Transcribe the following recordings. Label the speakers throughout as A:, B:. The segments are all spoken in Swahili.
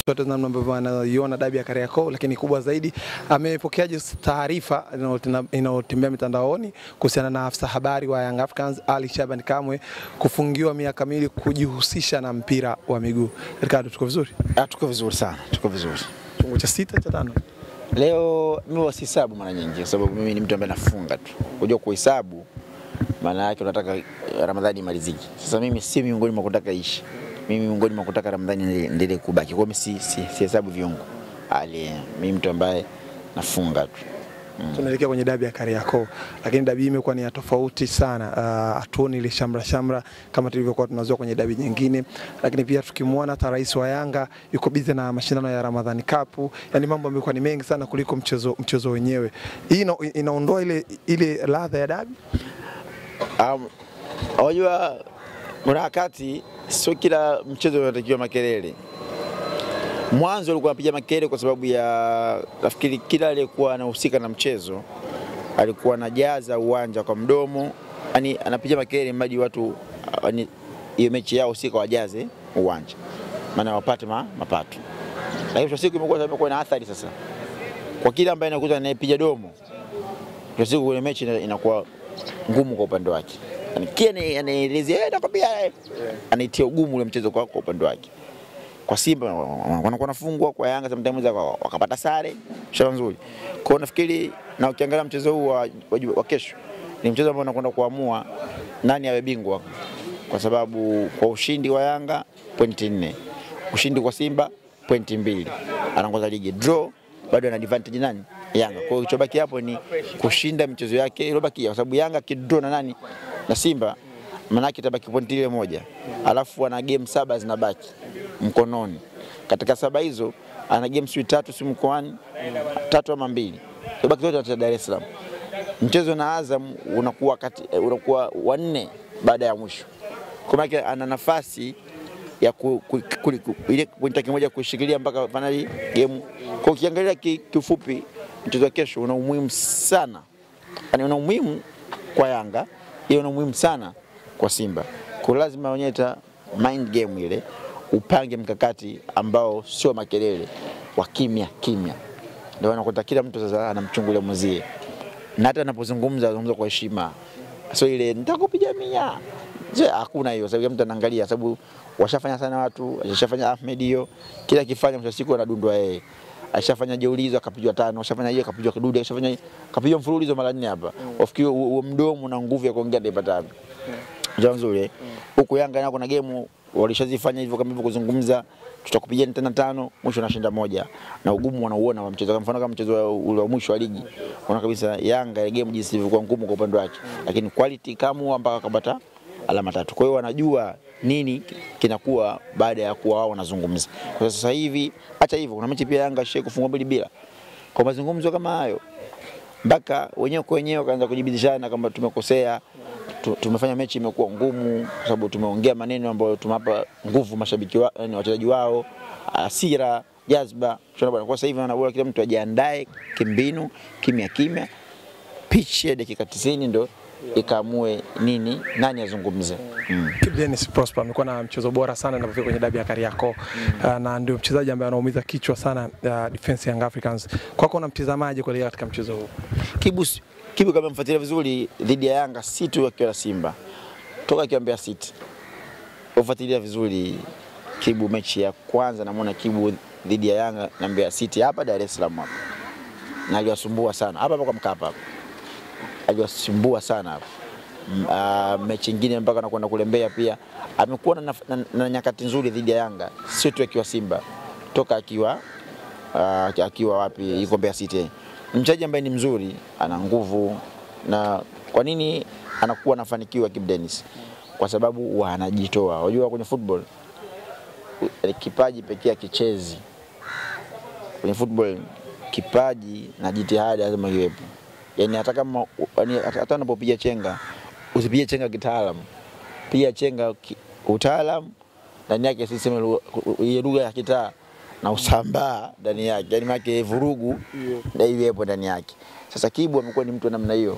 A: sote namna ambavyo anaiona dabi ya Kariakoo, lakini kubwa zaidi amepokeaje taarifa inayotembea mitandaoni kuhusiana na afisa habari wa Young Africans Ali Shaban Kamwe kufungiwa miaka miwili kujihusisha na mpira wa miguu. Ricardo, tuko vizuri?
B: Tuko vizuri sana, tuko vizuri.
A: Kifungo cha 6 cha 5.
B: Leo mimi wasihesabu mara nyingi kwa sababu mimi ni mtu ambaye nafunga tu. Unajua kuhesabu maana yake unataka Ramadhani imalizike. Sasa mimi si miongoni mwa kutaka ishi. Mimi miongoni mwa kutaka Ramadhani endelee kubaki. Kwa mimi si hesabu viungo. Mimi mtu ambaye nafunga tu.
A: Tunaelekea kwenye dabi ya Kariakoo, lakini dabi imekuwa ni tofauti sana. Hatuoni ile shamra kama tulivyokuwa tunazoea kwenye dabi nyingine, lakini pia tukimwona hata rais wa Yanga yuko busy na mashindano ya Ramadhani Cup. Yani mambo yamekuwa ni mengi sana kuliko mchezo wenyewe. Hii inaondoa ile ladha ya dabi.
B: Unajua wakati sio kila mchezo unatakiwa makelele. Mwanzo alikuwa anapiga makelele kwa sababu ya nafikiri kila aliyekuwa anahusika na mchezo alikuwa anajaza uwanja kwa mdomo, yani anapiga makelele mradi watu hiyo mechi yao usika wajaze uwanja, maana wapate mapato. Lakini kwa siku imekuwa na athari sasa kwa kila ambaye anakuta anayepiga domo, kwa siku ile mechi inakuwa ngumu kwa upande wake. Yani kile anaelezea nakwambia anaitia ugumu ule mchezo kwa upande wake. Kwa Simba wanakuwa nafungwa, kwa Yanga sometimes wakapata sare, shamba nzuri. Kwa nafikiri na ukiangalia mchezo huu wa kesho ni mchezo ambao unakwenda kuamua nani awe bingwa, kwa sababu kwa ushindi wa Yanga pointi 4, ushindi kwa Simba pointi 2, anaongoza ligi. Draw bado ana advantage nani? Yanga. Kwa hiyo kilichobaki hapo ni kushinda michezo yake iliyobaki, kwa sababu Yanga kidraw na nani? Na Simba, maana yake itabaki pointi ile moja. Alafu ana game 7 zinabaki mkononi. Katika 7 hizo ana game 3 si mkoani, 3 ama 2. Ibaki zote za Dar es Salaam. Mchezo na Azam unakuwa unakuwa 4 baada ya mwisho. Kwa maana ana nafasi ya ile pointi moja kushikilia mpaka finali game. Kwa ukiangalia kifupi mchezo wa kesho una umuhimu sana. Yaani una umuhimu kwa Yanga, una umuhimu sana kwa Simba. Kwa lazima onyesha mind game ile, upange mkakati ambao sio makelele, wa kimya. Ndio anakuta kila mtu sasa anamchungulia mwenzie. Na hata anapozungumza kwa heshima. Sio ile nitakupiga mia. Je, hakuna hiyo, sababu mtu anaangalia, sababu washafanya sana watu, washafanya Ahmed hiyo, kila kifanya mwisho siku anadundwa yeye. Ashafanya Jeulizo akapigwa 5, ashafanya hiyo akapigwa Kidude, ashafanya akapigwa mfululizo mara 4 hapa. Ufikiri mdomo na nguvu ya kuongea ndaipata wapi? Jambo nzuri. Huko Yanga nako na game walishazifanya hivyo kama hivyo kuzungumza, tutakupigia tena 5, mwisho anashinda 1. Na ugumu wanauona wa mchezo. Kama mfano kama mchezo ule wa mwisho wa ligi, unaona kabisa Yanga ile game jinsi ilivyokuwa ngumu kwa upande wake, lakini quality kama mpaka akapata alama 3. Kwa hiyo wanajua nini kinakuwa baada ya kuwa wao wanazungumza. Kwa sasa hivi acha hivyo, kuna mechi pia Yanga sheko kufungwa 2 bila. Kwa mazungumzo kama hayo mpaka wenyewe kwa wenyewe kaanza kujibidishana kama tumekosea, tumefanya mechi imekuwa ngumu kwa sababu tumeongea maneno ambayo tumapa nguvu mashabiki wao, yani wachezaji wao, hasira, jazba. Kwa sasa hivi wanaona kila mtu ajiandae kimbinu, kimya. Pitch ya dakika 90 ndio ikaamue nani azungumze.
A: Dennis Prosper amekuwa na mchezo bora sana anapofika kwenye dabi ya Kariakoo. Na ndio mchezaji ambaye anaumiza kichwa sana defense ya Young Africans. Kwako una mtazamaji kwa katika mchezo huu?
B: Kibu kama mfuatilia vizuri dhidi ya Yanga, si tu akiwa Simba, toka akiwa Mbeya City. Ufuatilia vizuri Kibu mechi ya kwanza, namuona Kibu dhidi ya Yanga na Mbeya City hapa Dar es Salaam hapa. Na aliwasumbua sana hapa kwa Mkapa hapa. Aliwasumbua sana hapa. Mechi nyingine mpaka anakwenda kule Mbeya pia amekuwa na nyakati nzuri dhidi ya Yanga, sio tu akiwa Simba, toka akiwa wapi, yuko Mbeya City. Mchezaji ambaye ni mzuri, ana nguvu. Na kwa nini anakuwa anafanikiwa Kibu Dennis? Kwa sababu anajitoa. Unajua kwenye football kipaji pekee kichezi. Kwenye football kipaji na jitihada lazima iwepo. Yaani hata kama hata unapopiga chenga, usipige chenga kitaalamu. Piga chenga utaalamu, ndani yake siseme ile lugha ya kitaa na usambaa ndani yake. Yaani make vurugu ndio iwepo ndani yake. Sasa Kibu amekuwa ni mtu wa namna hiyo.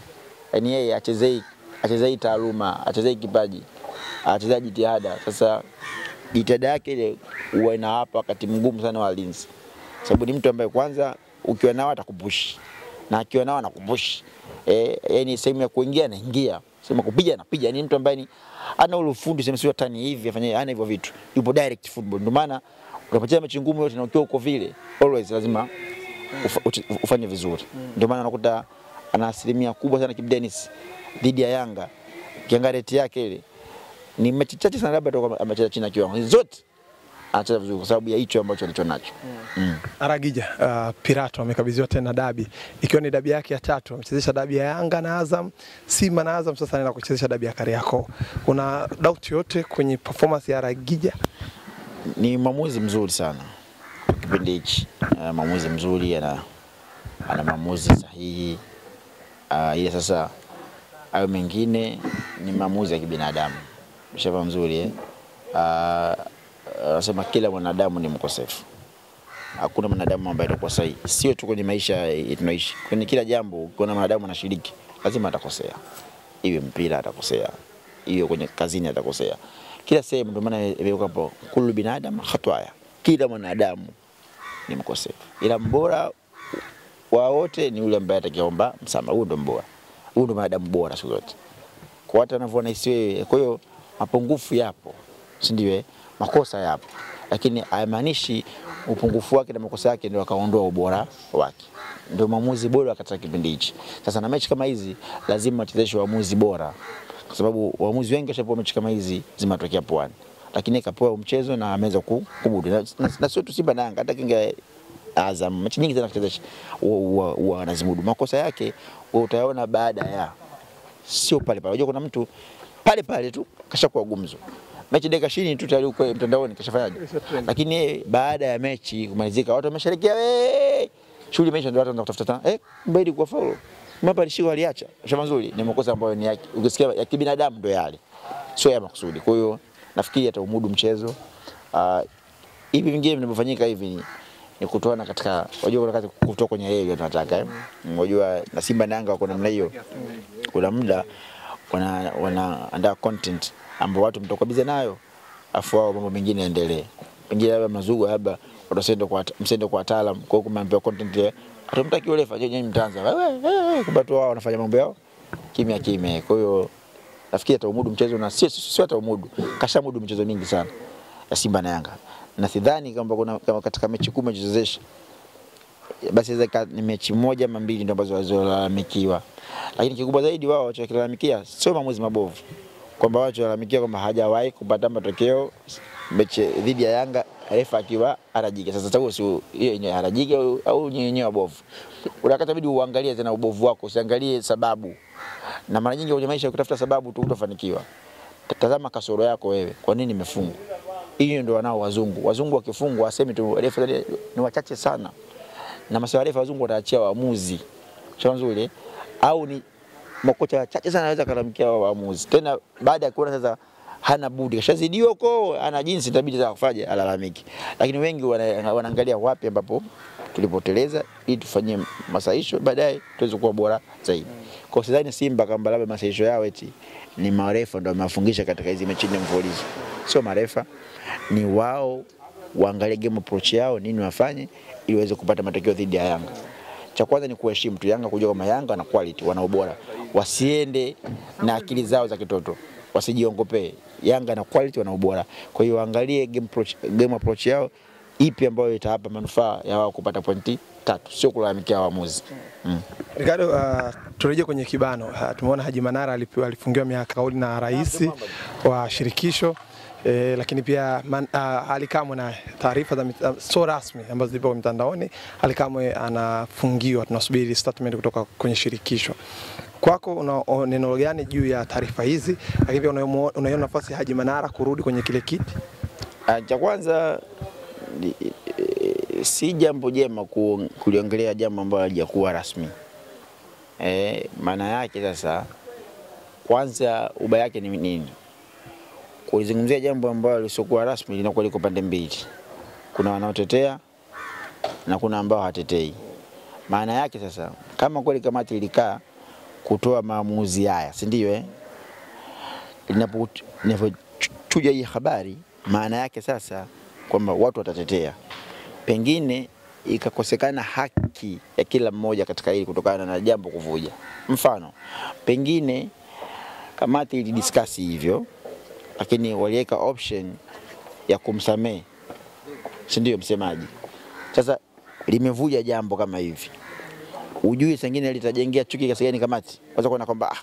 B: Yaani yeye achezei taaluma, achezei kipaji, achezei jitihada. Sasa jitihada yake ile huwa inawapa wakati mgumu sana walinzi, sababu ni mtu ambaye kwanza ukiwa nao atakupush na akiwa nao anakupush, yani sehemu ya kuingia anaingia, sehemu kupiga anapiga. Ni mtu ambaye ni ana ule ufundi, sema sio tani hivi afanye, ana hivyo vitu, yupo direct football. Ndio maana unapocheza mechi ngumu yote na ukiwa uko vile always lazima ufanye vizuri. Ndio maana unakuta ana asilimia kubwa sana Kibu Denis dhidi ya Yanga, kiangalia rate yake ile ni mechi chache sana labda toka amecheza chini ya kiwango, zote anacheza vizuri kwa sababu ya hicho ambacho alichonacho.
A: Aragija, Pirato amekabidhiwa tena dabi, ikiwa ni dabi yake ya 3. Amechezesha dabi ya Yanga na Azam, Simba na Azam, sasa anaenda kuchezesha dabi ya Kariakoo. Una doubt yote kwenye performance ya Aragija?
B: Ni maamuzi mzuri sana kipindi hichi, maamuzi mzuri, ana maamuzi sahihi. Ile sasa hayo mengine ni maamuzi ya kibinadamu. Mshafa mzuri anasema kila mwanadamu ni mkosefu. Hakuna mwanadamu ambaye atakuwa sahihi. Sio tu kwenye maisha tunaishi. Kwenye kila jambo kuna mwanadamu anashiriki, lazima atakosea. Iwe mpira atakosea, iwe kwenye kazini atakosea. Kila sehemu. Ndio maana imeweka hapo kullu binadamu khatwaya. Kila mwanadamu ni mkosefu. Ila mbora wa wote ni yule ambaye atakiomba msamaha. Huyo ndio mbora. Huyo ndio mwanadamu bora siku zote. Kwa watu wanavyoona isiwe. Kwa hiyo mapungufu yapo, si ndio? Makosa yapo, lakini haimaanishi upungufu wake na makosa yake ndio akaondoa ubora wake. Ndio maamuzi bora katika kipindi hichi. Sasa na mechi kama hizi lazima wachezeshe waamuzi bora, kwa sababu waamuzi wengi washapoa mechi kama hizi zimetokea Pwani, lakini kapoa mchezo na ameweza kubudu. Na sio tu Simba na Yanga, hata kinga Azam mechi nyingi sana kuchezesha wanazimudu. Makosa yake utayaona baada ya, sio pale pale. Unajua kuna mtu pale pale tu kashakuwa gumzo, mechi dakika 20 tu tayari uko mtandaoni kashafanyaje. Lakini baada ya mechi kumalizika watu wamesherekea, shughuli imeisha, ndio watu wanaanza kutafuta mbele kwa faulu, mapa alishika aliacha. Shamba nzuri ni makosa ambayo ni yake, ukisikia ya kibinadamu ndio yale, sio ya makusudi. Kwa hiyo nafikiri ataumudu mchezo. Hivi vingine vinavyofanyika hivi ni kutoana katika, unajua wakati kutoka kwenye yeye tunataka unajua na Simba na Yanga wako namna hiyo, kuna muda wanaandaa content ambao watu mtakobiza nayo, afu wao mambo mengine yaendelee. Pengine labda mazugu labda msende kwa wataalamu, kwa hiyo kumwambia content atamtaki yule fanya nyinyi mtanza wewe kubatu wao wanafanya mambo yao kimya kimya. Kwa hiyo nafikiri ataumudu mchezo, na sio ataumudu, kashamudu mchezo mingi sana ya Simba na Yanga. Na sidhani kama katika mechi 10 mchezesha basi ni mechi 1 ama 2 ndio ambazo wazolalamikiwa. Lakini kikubwa zaidi wao wachokilalamikia sio maamuzi mabovu, kwamba wao wacholalamikia kwamba hajawahi kupata matokeo mechi dhidi ya Yanga refa akiwa Aragija. Sasa chaguo sio hiyo yenyewe Aragija au nyenyewe bovu. Unakata bidi uangalie tena ubovu wako, usiangalie sababu. Na mara nyingi kwenye maisha ukitafuta sababu tu utafanikiwa. Tazama kasoro yako wewe, kwa nini nimefungwa? Hiyo ndio wanao wazungu. Wazungu wakifungwa wasemi tu refa ni wachache sana. Na masuala refa wazungu wataachia waamuzi. Shamba nzuri au ni makocha wachache sana anaweza kulalamikia waamuzi. Tena baada ya kuona sasa hana budi, kashazidiwa huko, ana jinsi itabidi za kufanya alalamiki. Lakini wengi wanaangalia wapi ambapo tulipoteleza ili tufanyie masahisho baadaye tuweze kuwa bora zaidi. Kwa sidhani Simba kama labda masahisho yao eti ni marefa ndio wamefungisha katika hizi mechi nne mfululizo. Sio marefa, ni wao waangalie game approach yao nini wafanye ili waweze kupata matokeo dhidi ya Yanga. Cha kwanza ni kuheshimu tu Yanga, kujua kama Yanga na quality, wana ubora. Wasiende na akili zao za kitoto, wasijiongopee. Yanga na quality, wana ubora. Kwa hiyo angalie game approach yao ipi ambayo itawapa manufaa ya wao kupata pointi 3, sio kulalamikia waamuzi.
A: Ricardo, turejea kwenye kibano. Tumeona Haji Manara alifungiwa miaka kauli na rais wa shirikisho. Lakini pia Ali Kamwe na taarifa za so rasmi ambazo zipo kwa mtandaoni, Ali Kamwe anafungiwa. Tunasubiri statement kutoka kwenye shirikisho. Kwako una neno gani juu ya taarifa hizi? Lakini pia unaiona nafasi ya Haji Manara kurudi kwenye kile kiti?
B: Cha kwanza si jambo jema kuliongelea jambo ambalo halijakuwa rasmi. Maana yake sasa, kwanza ubaya yake ni nini? Kulizungumzia jambo ambalo lisiokuwa rasmi linakuwa liko pande mbili. Kuna wanaotetea na kuna ambao hatetei. Maana yake sasa, kama kweli kamati ilikaa kutoa maamuzi haya, si ndio? Inapochuja hii habari maana yake sasa kwamba watu watatetea. Pengine ikakosekana haki ya kila mmoja katika hili kutokana na jambo kuvuja. Mfano, pengine kamati ilidiscuss hivyo, lakini waliweka option ya kumsamehe, si ndio msemaji? Sasa limevuja jambo kama hivi, ujui sengine litajengea chuki kiasi gani kamati. Kwanza kuona kwamba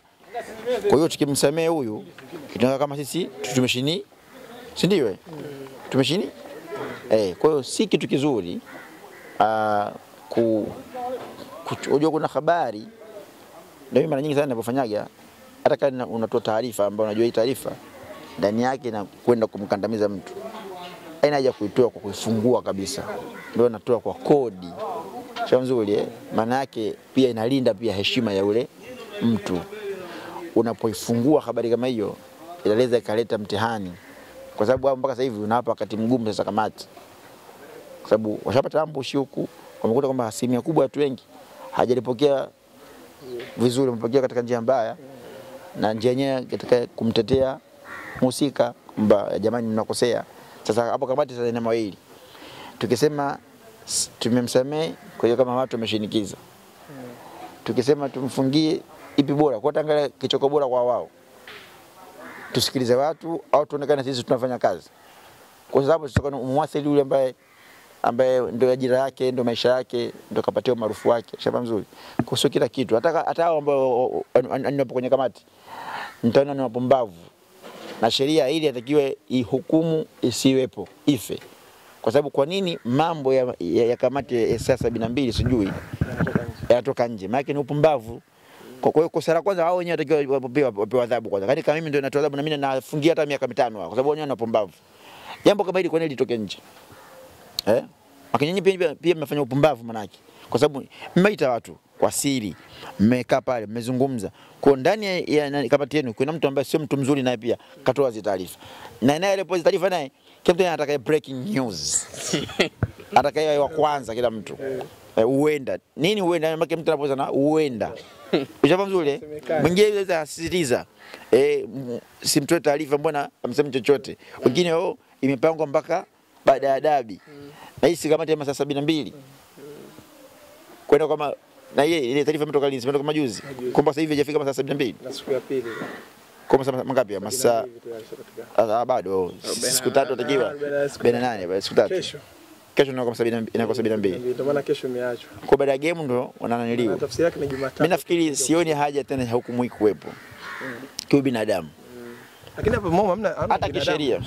B: kwa hiyo tukimsamehe huyu itakuwa kama sisi tumeshini, si ndio? Tumeshini. Kwa hiyo si kitu kizuri unajua kuna habari ndio mara nyingi sana ninapofanyaga, hata kama unatoa taarifa ambayo unajua hii taarifa ndani yake na kwenda kumkandamiza mtu, haina haja kuitoa kwa kuifungua kabisa, ndio natoa kwa kodi. Sio nzuri maana yake pia inalinda pia heshima ya ule mtu. Unapoifungua habari kama hiyo inaweza ikaleta mtihani, kwa sababu mpaka sasa hivi unapa wakati mgumu sasa kamati, kwa sababu washapata ambushi huku, wamekuta kwamba asilimia kubwa watu wengi hajalipokea vizuri, wamepokea katika njia mbaya, na njia yenyewe katika kumtetea mhusika kwamba jamani mnakosea. Sasa hapo kamati sasa ina mawili, tukisema tumemsamehe kwa hiyo kama watu wameshinikiza, tukisema tumfungie ipi bora, kwa tangalia kichoko bora kwa wao, tusikilize watu au tuonekane sisi tunafanya kazi, kwa sababu tutakuwa muathiri yule ambaye ndio ajira yake, ndio maisha yake, ndio kapatia maarufu wake. Shamba mzuri kuhusu kila kitu, hata hao ambao anapo kwenye kamati nitaona ni wapumbavu, na sheria ili atakiwe ihukumu isiwepo, ife. Kwa sababu kwa nini mambo ya kamati ya saa 72 sijui yanatoka nje? Maana ni upumbavu. Kwa hiyo kosa la kwanza wao wenyewe watakiwa wapewe adhabu kwanza. Kani kama mimi ndio natoa adhabu na mimi nafungia hata miaka 5 kwa sababu wenyewe ni wapumbavu. Jambo kama hili kwa nini litoke nje? Lakini nyinyi pia mmefanya upumbavu manaki. Kwa sababu mmeita watu kwa siri, mmekaa pale, mmezungumza. Kwa ndani ya kamati yenu kuna mtu ambaye sio mtu mzuri, naye pia katoa zile taarifa. Na naye ile taarifa naye kila mtu anataka breaking news. Atakaye wa kwanza kila mtu. Uenda. Nini uenda? Maana mtu anapoza na uenda. Ushapa mzuri? Mwingine anaweza asisitiza. Simtoe taarifa, mbona amsemi chochote. Wengine imepangwa mpaka baada ya dabi. Na hii si kamati ya masaa 72. Kwenda kama na yeye ile taarifa imetoka lini? Imetoka majuzi. Kwamba sasa hivi hajafika masaa 72.
A: Na siku ya pili.
B: Kwa masaa mangapi? Masaa bado siku 3 atakiwa 48 siku 3. Kesho ndio kama 72.
A: Ndio maana kesho imeachwa.
B: Kwa baada ya game ndo wananiliwa.
A: Tafsiri yake ni Jumatatu.
B: Mimi nafikiri sioni haja tena ya hukumu hii kuwepo. Kwa binadamu.
A: Lakini hapo mama hamna
B: hata kisheria.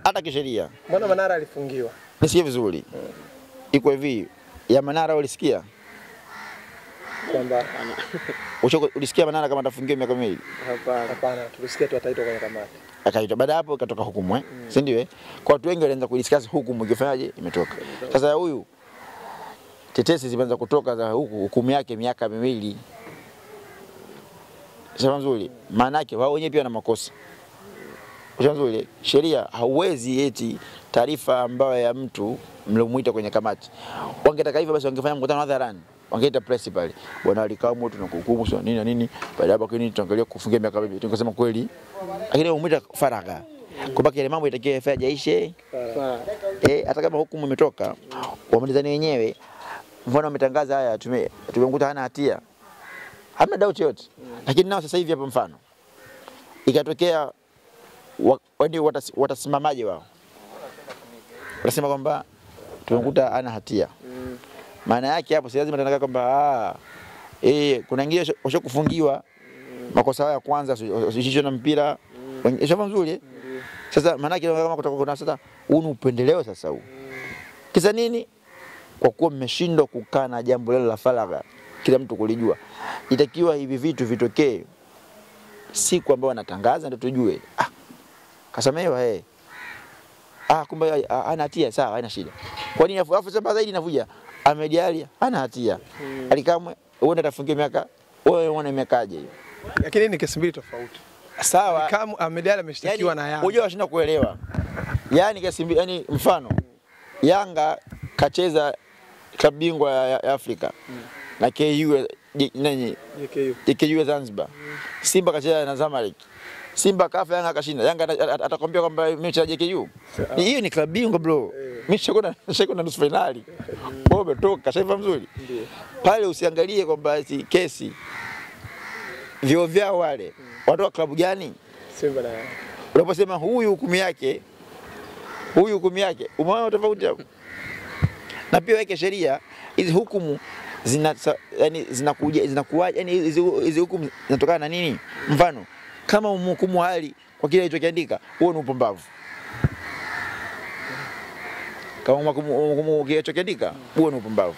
B: Hata kisheria.
A: Mbona Manara alifungiwa?
B: Nisikie vizuri. Iko hivi, ya Manara ulisikia?
A: Kwamba
B: ulisikia Manara kama atafungiwa miaka miwili?
A: Hapana, tulisikia tu ataitwa kwenye kamati.
B: Akaitwa baada hapo ikatoka hukumu si ndio Kwa watu wengi walianza kudiscuss hukumu ikifanyaje imetoka. Sasa huyu tetesi zimeanza kutoka za hukumu yake miaka miwili. Sasa nzuri, maana yake wao wenyewe pia wana makosa. Sasa nzuri, sheria hauwezi eti taarifa ambayo ya mtu mlomuita kwenye kamati. Wangetaka hivyo basi wangefanya mkutano hadharani. Wangeita press pale. Bwana alikamwe tunakuhukumu sio nini na nini. Baada hapo kini tutaangalia kufungia miaka miwili. Tungesema kweli. Lakini umuita faragha. Kwa baki ile mambo itakiwa yafaje yaishe. Hata kama hukumu imetoka, wamalizane wenyewe. Mbona wametangaza haya tumemkuta hana hatia. Hamna doubt yote. Lakini nao sasa hivi hapa mfano ikatokea watasimamaje wao? Wanasema kwamba tumekuta ana hatia. Maana yake hapo si lazima tunataka kwamba kuna ingine washakufungiwa makosa ya kwanza usishisho na mpira. Shafa mzuri. Sasa maana yake kama kutoka kuna sasa huu upendeleo sasa huu. Kisa nini? Kwa kuwa mmeshindwa kukaa na jambo lile la faragha kila mtu kulijua. Itakiwa hivi vitu vitokee siku ambayo wanatangaza ndio tujue. Kasamehewa kumbe ana hatia, sawa, haina shida. Kwa nini afu sasa zaidi inavuja? Amediali ana hatia. Alikamwe uende atafungia miaka, wewe uone miaka aje hiyo.
A: Lakini ni kesi mbili tofauti.
B: Sawa.
A: Kama Ahmed ameshtakiwa na Yanga.
B: Unajua washinda kuelewa. Yaani kesi mbili, yani mfano Yanga kacheza klabu bingwa ya Afrika na KU nani? JKU Zanzibar. Simba kacheza na Zamalek. Simba kafa, Yanga akashinda. Yanga atakwambia kwamba mimi mchezaji JKU. Hiyo ni klabu bingwa bro. Mimi shakona nusu finali. Wewe umetoka, shaifa mzuri. Pale usiangalie kwamba kesi vio vyao wale. Watu wa klabu gani?
A: Simba na Yanga.
B: Unaposema huyu hukumu yake, umeona tofauti hapo. Na pia weke sheria, hizi hukumu zinakuwa yani hizi hukumu zinatokana na nini? Mfano, kama umhukumu hali kwa kile alichokiandika, huo ni upumbavu. Kama umhukumu kile alichokiandika, huo ni upumbavu.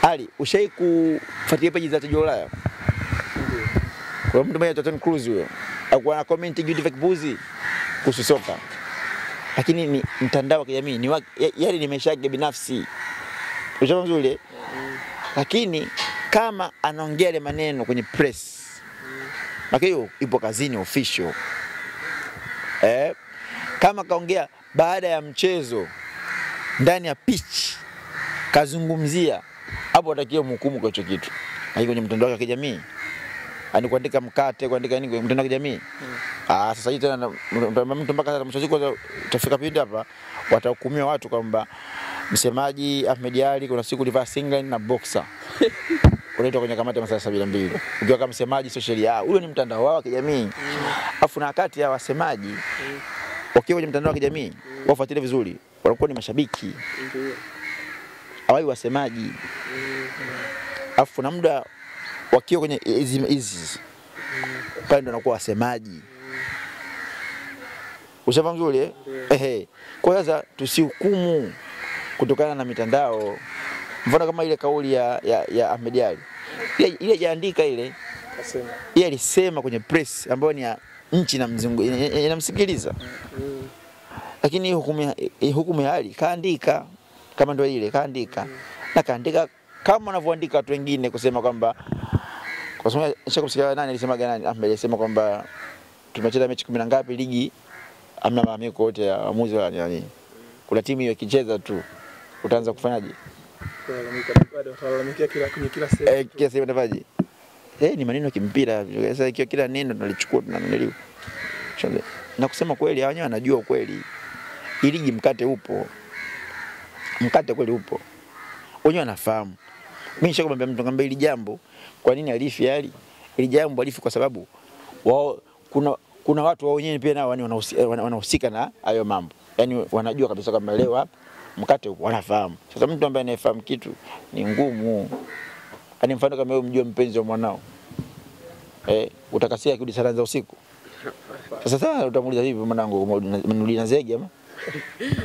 B: Ali, ushai kufuatilia peji za Taji Ulaya? Kwa mtu mmoja Tom Cruise huyo, alikuwa na comment juu ya kibuzi kuhusu soka. Lakini ni mtandao wa kijamii, ni yale ni maisha yake binafsi. Ushafahamu vizuri? Lakini kama anaongea ile maneno kwenye press, hiyo ipo kazini official. Kama kaongea baada ya mchezo ndani ya pitch kazungumzia, hapo atakiwa mhukumu kwa hicho kitu. Haiko kwenye mtandao wa kijamii. Ani kuandika mkate, kuandika nini kwenye mtandao wa kijamii. Sasa hivi tena mtu mpaka mchezo siku utafika pindi hapa watahukumia watu kwamba msemaji Ahmed Ally kuna siku livaa singlet na boxer. Unaitwa kwenye kamati ya masaa 72. Ukiwa kama msemaji sio sheria. Huyo ni mtandao wao wa kijamii. Afu na wakati ya wasemaji wakiwa kwenye mtandao wa kijamii, wafuatilie vizuri. Wanakuwa ni mashabiki. Hawai wasemaji. Afu na muda wakiwa kwenye hizi pale ndo wanakuwa wasemaji. Ushafahamu vizuri Kwa sasa tusihukumu kutokana na mitandao. Mfano kama ile kauli ya Ahmed Ally. Ile jaandika ile akasema. Yeye alisema kwenye press ambayo ni ya nchi na mzungu inamsikiliza. Lakini hukumu ya Ally kaandika kama ndio ile kaandika. Na kaandika kama wanavyoandika watu wengine kusema kwamba kwa sababu nishakumsikia nani alisema gani Ahmed alisema kwamba tumecheza mechi 10 ngapi ligi amna mamiko yote ya waamuzi wa nani. Kuna timu hiyo ikicheza tu utaanza kufanyaje?
A: Watalalamikia kila sehemu.
B: Kila sehemu utafaje? Ni maneno ya kimpira. Sasa kila neno tunalichukua tunaniliwa. Na kusema kweli hao wenyewe wanajua kweli. Ligi mkate upo. Mkate kweli upo. Wenyewe wanafahamu. Mimi nishakwambia mtu ngambia hili jambo kwa nini alifi Ally? Hili jambo alifi kwa sababu wao kuna watu wao wenyewe pia nao wanahusika na hayo mambo. Yaani wanajua kabisa kwamba leo hapa mkate upo, wanafahamu. Sasa mtu ambaye anayefahamu kitu ni ngumu. Yaani mfano kama wewe mjue mpenzi wa mwanao. Utakasia kurudi saa za usiku. Sasa utamuuliza hivi mwanangu umenulia zege ama?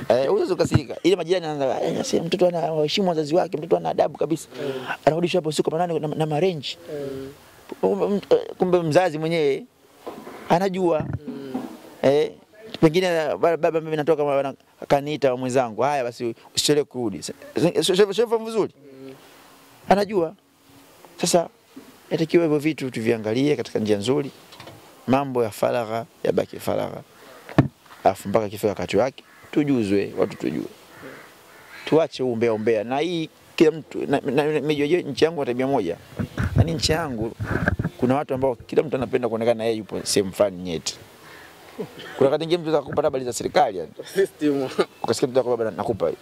B: Unaweza ukasirika. Ile majirani anaanza mtoto anaheshimu wazazi wake, mtoto ana adabu kabisa. Anarudisha hapo usiku manane na marenji. Kumbe mzazi mwenyewe anajua. Pengine baba mimi natoka kaniita mwenzangu. Haya basi usichelewe kurudi. Shefa vizuri. Anajua. Sasa inatakiwa hivyo vitu tuviangalie katika njia nzuri. Mambo ya faragha yabaki faragha. Afu mpaka kifika wakati wake tujuzwe, watu tujue. Tuache umbea. Na hii kila mtu nimejua nchi yangu tabia moja. Yaani nchi yangu kuna watu ambao kila mtu anapenda kuonekana yeye yupo sehemu fulani nyeti. Kuna wakati mwingine mtu atakupa habari za serikali yani.
A: System.
B: Ukasikia mtu akwambia nakupa.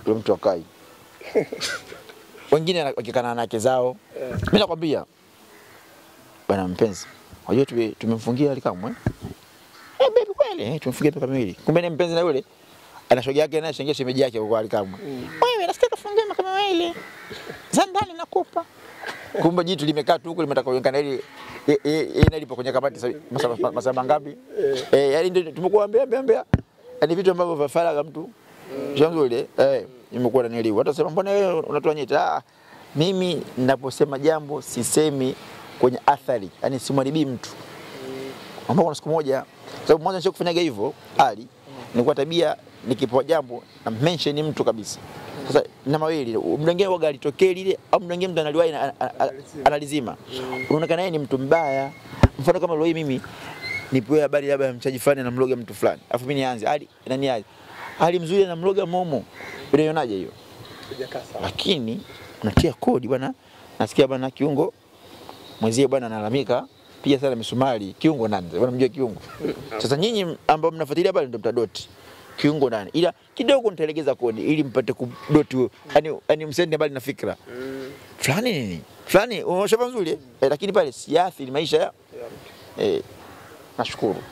B: Yule mtu akai. Wengine wakikana na wake zao. Mimi nakwambia bwana mpenzi, unajua tumemfungia Ally Kamwe. Baby kweli, tumemfungia toka miwili. Kumbe ni mpenzi na yule ana shoga yake naye shengia shemeji yake kwa Ally Kamwe. Wewe nasikia kufungia kama miwili. Za ndani nakupa. Kumbe jitu limekaa tu huko limetaka kuonekana ili inalipo kwenye kabati masaa mangapi? Yaani ndio tumekuwa ambia. Yaani vitu ambavyo vya faragha mtu. Jangu ile nimekuwa nanielewa. Watu wasema mbona wewe unatoa nyeta? Mimi ninaposema jambo sisemi kwenye athari. Yaani simwaribii mtu. Ambao kuna siku moja sababu mwanzo nisho kufanyaga hivyo Ally nilikuwa tabia nikipoa jambo na mention mtu kabisa. Sasa na mawili mdangeni waga alitokea lile au mdangeni mtu analiwahi analizima. Unaonekana yeye ni mtu mbaya. Mfano kama leo mimi nipewe habari labda ya mchaji fulani na mloga mtu fulani. Alafu mimi nianze Ally nani Ally mzuri na mloga Momo. Unaionaje hiyo? Lakini unatia kodi bwana. Nasikia bwana kiungo mwenzie bwana analalamika piga sana misumari, kiungo nani? Wanamjua kiungo. Sasa nyinyi ambao mnafuatilia pale ndio mtadoti. Kiungo nani? Ila kidogo nitalegeza kodi ili mpate kudoti, yani msende mbali na fikra. Fulani nini? Fulani umeshafa nzuri lakini pale siathiri maisha ya. Nashukuru.